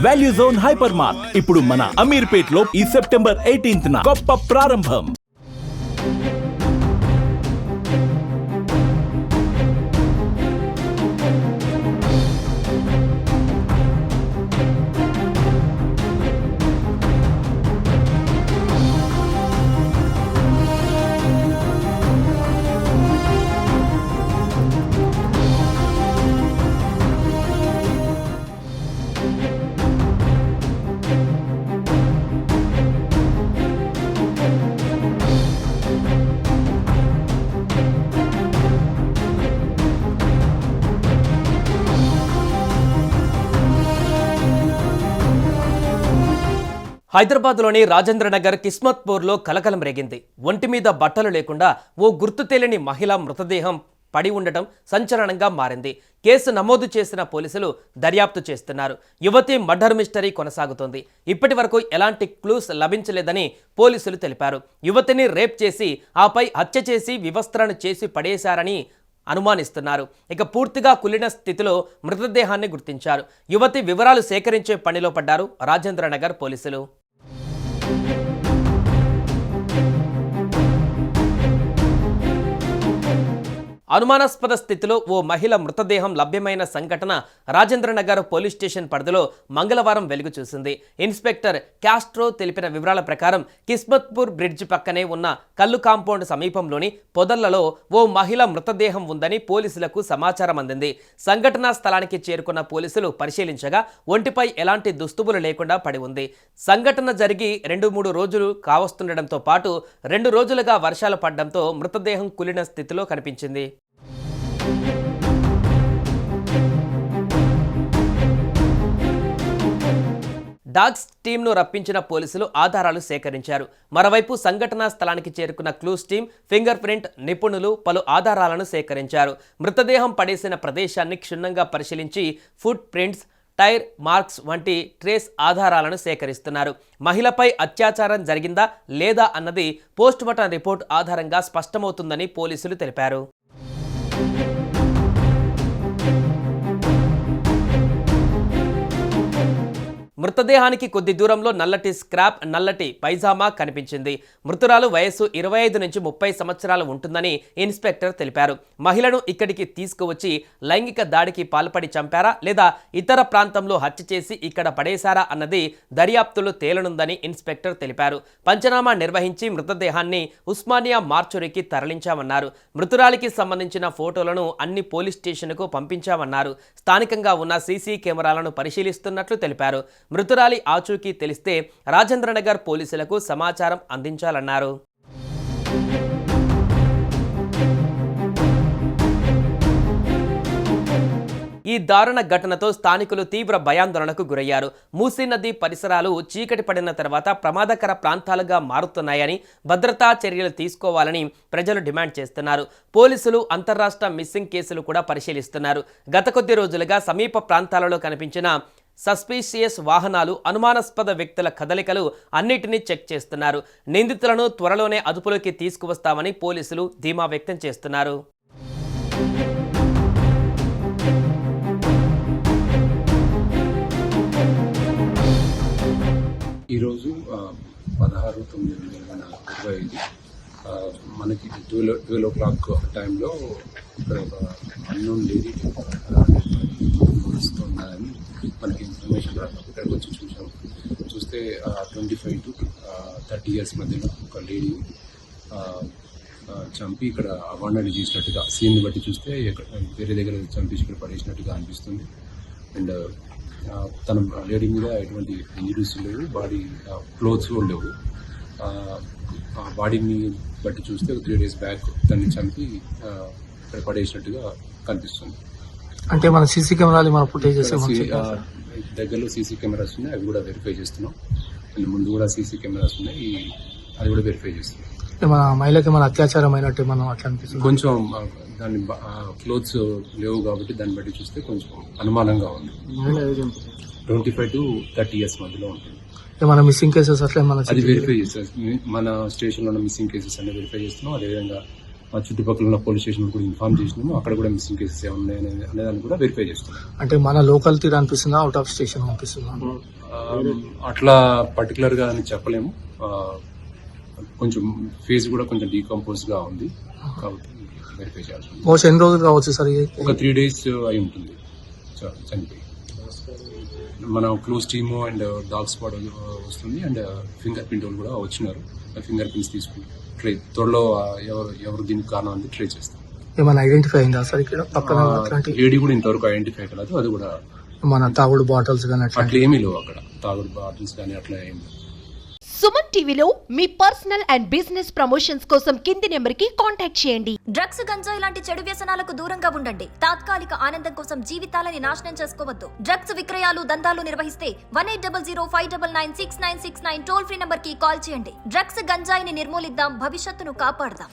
Value zone hyper mart ఇప్పుడు మన అమీర్పేట్ లో ఈ సెప్టెంబర్ 18న గొప్ప ప్రారంభం. హైదరాబాద్లోని రాజేంద్రనగర్ కిస్మత్పూర్లో కలకలం రేగింది. ఒంటి మీద బట్టలు లేకుండా ఓ గుర్తు తెలియని మహిళ మృతదేహం పడి ఉండటం సంచలనంగా మారింది. కేసు నమోదు చేసిన పోలీసులు దర్యాప్తు చేస్తున్నారు. యువతి మర్డర్ మిస్టరీ కొనసాగుతోంది. ఇప్పటి వరకు ఎలాంటి క్లూస్ లభించలేదని పోలీసులు తెలిపారు. యువతిని రేప్ చేసి ఆపై హత్య చేసి వివస్త్రను చేసి పడేశారని అనుమానిస్తున్నారు. ఇక పూర్తిగా కులిన స్థితిలో మృతదేహాన్ని గుర్తించారు. యువతి వివరాలు సేకరించే పనిలో పడ్డారు రాజేంద్రనగర్ పోలీసులు. అనుమానాస్పద స్థితిలో ఓ మహిళ మృతదేహం లభ్యమైన సంఘటన రాజేంద్రనగర్ పోలీస్ స్టేషన్ పరిధిలో మంగళవారం వెలుగు చూసింది. ఇన్స్పెక్టర్ క్యాస్ట్రో తెలిపిన వివరాల ప్రకారం కిస్మత్పూర్ బ్రిడ్జ్ పక్కనే ఉన్న కల్లు కాంపౌండ్ సమీపంలోని పొదళ్లలో ఓ మహిళ మృతదేహం ఉందని పోలీసులకు సమాచారం అందింది. సంఘటనా స్థలానికి చేరుకున్న పోలీసులు పరిశీలించగా ఒంటిపై ఎలాంటి దుస్తువులు లేకుండా పడి ఉంది. సంఘటన జరిగి 2-3 రోజులు కావస్తుండటంతో పాటు 2 రోజులుగా వర్షాలు పడడంతో మృతదేహం కులిన స్థితిలో కనిపించింది. డాగ్స్ టీంను రప్పించిన పోలీసులు ఆధారాలు సేకరించారు. మరోవైపు సంఘటనా స్థలానికి చేరుకున్న క్లూస్ టీం, ఫింగర్ ప్రింట్ నిపుణులు పలు ఆధారాలను సేకరించారు. మృతదేహం పడేసిన ప్రదేశాన్ని క్షుణ్ణంగా పరిశీలించి ఫుట్ ప్రింట్స్, టైర్ మార్క్స్ వంటి ట్రేస్ ఆధారాలను సేకరిస్తున్నారు. మహిళపై అత్యాచారం జరిగిందా లేదా అన్నది పోస్టుమార్టం రిపోర్ట్ ఆధారంగా స్పష్టమవుతుందని పోలీసులు తెలిపారు. మృతదేహానికి కొద్ది దూరంలో నల్లటి స్క్రాప్, నల్లటి పైజామా కనిపించింది. మృతురాలు వయస్సు 25 నుంచి 30 సంవత్సరాలు ఉంటుందని ఇన్స్పెక్టర్ తెలిపారు. మహిళను ఇక్కడికి తీసుకువచ్చి లైంగిక దాడికి పాల్పడి చంపారా లేదా ఇతర ప్రాంతంలో హత్య చేసి ఇక్కడ పడేశారా అన్నది దర్యాప్తులో తేలనుందని ఇన్స్పెక్టర్ తెలిపారు. పంచనామా నిర్వహించి మృతదేహాన్ని ఉస్మానియా మార్చురీకి తరలించామన్నారు. మృతురాలికి సంబంధించిన ఫోటోలను అన్ని పోలీస్ స్టేషన్కు పంపించామన్నారు. స్థానికంగా ఉన్న సీసీ కెమెరాలను పరిశీలిస్తున్నట్లు తెలిపారు. మృతురాలి ఆచూకీ తెలిస్తే రాజేంద్రనగర్ పోలీసులకు సమాచారం అందించాలన్నారు. ఈ దారుణ ఘటనతో స్థానికులు తీవ్ర భయాందోళనకు గురయ్యారు. మూసీ నది పరిసరాలు చీకటి పడిన తర్వాత ప్రమాదకర ప్రాంతాలుగా మారుతున్నాయని, భద్రతా చర్యలు తీసుకోవాలని ప్రజలు డిమాండ్ చేస్తున్నారు. పోలీసులు అంతర్రాష్ట్ర మిస్సింగ్ కేసులు కూడా పరిశీలిస్తున్నారు. గత కొద్ది రోజులుగా సమీప ప్రాంతాలలో కనిపించిన సస్పీషియస్ వాహనాలు, అనుమానాస్పద వ్యక్తుల కదలికలు అన్నిటినీ చెక్ చేస్తున్నారు. నిందితులను త్వరలోనే అదుపులోకి తీసుకువస్తామని పోలీసులు ధీమా వ్యక్తం చేస్తున్నారు. ఈరోజు 16/9/2025 మనకి 12 o'clock టైంలో ఇక్కడ ఒక అన్నోన్ లేడీ నడుస్తుందని మనకి ఇన్ఫర్మేషన్ రావడం ఇక్కడికి వచ్చి చూసాం. చూస్తే 25 to 30 years మధ్యలో ఒక లేడీ చంపి ఇక్కడ అవాండని చేసినట్టుగా, సీన్ని బట్టి చూస్తే వేరే దగ్గర చంపేసి ఇక్కడ పడేసినట్టుగా అనిపిస్తుంది. అండ్ తన లేడీ మీద ఎటువంటి ఇంజరీస్ లేవు, బాడీ క్లోత్స్ కూడా లేవు. బాడీని బట్టి చూస్తే 3 days బ్యాక్ తనని చంపి ఇక్కడ పడేసినట్టుగా కనిపిస్తుంది. అంటే మన సీసీ కెమెరాలు, మన ఫుటేజెస్ దగ్గరలో సీసీ కెమెరాస్ ఉన్నాయి, అవి కూడా వెరిఫై చేస్తున్నాం. అండ్ ముందు కూడా సీసీ కెమెరాస్ ఉన్నాయి, అది కూడా వెరిఫై చేస్తున్నాం. మన మహిళకి మన అత్యాచారం అయినట్టు మనం అట్లా అనిపిస్తుంది. కొంచెం దాని క్లోత్స్ లేవు కాబట్టి దాన్ని బట్టి చూస్తే కొంచెం అనుమానంగా ఉంది. 25 to 30 years మధ్యలో ఉంటుంది. మన మిస్సింగ్ కేసెస్ అట్లా అది వెరిఫై చేస్తాం. మన స్టేషన్లో ఉన్న మిస్సింగ్ కేసెస్ అన్ని వెరిఫై చేస్తున్నాం. అదేవిధంగా ఆ చుట్టుపక్కల ఉన్న పోలీస్ స్టేషన్ కూడా ఇన్ఫార్మ్ చేసినాము. అక్కడ కూడా మిస్సింగ్ కేసెస్ ఏమన్నా అనేదాన్ని కూడా వెరిఫై చేస్తున్నాం. అంటే మన లోకల్ తీరు అనిపిస్తుందా, అవుట్ ఆఫ్ స్టేషన్ అనిపిస్తుందా? అట్లా పర్టికులర్ గా అని చెప్పలేము. కొంచెం ఫేస్ కూడా కొంచెం డీకంపోజ్ గా ఉంది కాబట్టి వెరిఫై చేయాల్సి ఉంది. బహుశా ఎన్ని రోజులు కావచ్చు సార్ ఇది? ఒక 3 days అయి ఉంటుంది చనిపోయి. మన close team and dog spot వస్తుంది అండ్ ఫింగర్ ప్రింట్ వాళ్ళు కూడా వచ్చినారు. ఫింగర్ ప్రింట్స్ తీసుకుని త్వరలో ఎవరు దీనికి కారణం అంటే ట్రై చేస్తాం. ఏమైనా ఐడెంటిఫై అయిందా సార్ ఇక్కడ పక్కన? అట్లాంటి లేడీ కూడా ఇంతవరకు ఐడెంటిఫై కాలేదు. అది కూడా మన తాగుడు బాటిల్స్ కానీ అట్లా అట్లా ఏమీ లేవు అక్కడ. తాగుడు బాటిల్స్ కానీ అట్లా ఏమి లేవు. సుమన్ టీవీలో మీ పర్సనల్ అండ్ బిజినెస్ ప్రమోషన్స్ కోసం కింది నెంబర్కి కాంటాక్ట్ చేయండి. డ్రగ్స్, గంజాయి లాంటి చెడు వ్యసనాలకు దూరంగా ఉండండి. తాత్కాలిక ఆనందం కోసం జీవితాలని నాశనం చేసుకోవద్దు. డ్రగ్స్ విక్రయాలు, దందాలు నిర్వహిస్తే 1800-599-6969 టోల్ ఫ్రీ నంబర్ కి కాల్ చేయండి. డ్రగ్స్, గంజాయిని నిర్మూలిద్దాం, భవిష్యత్తును కాపాడదాం.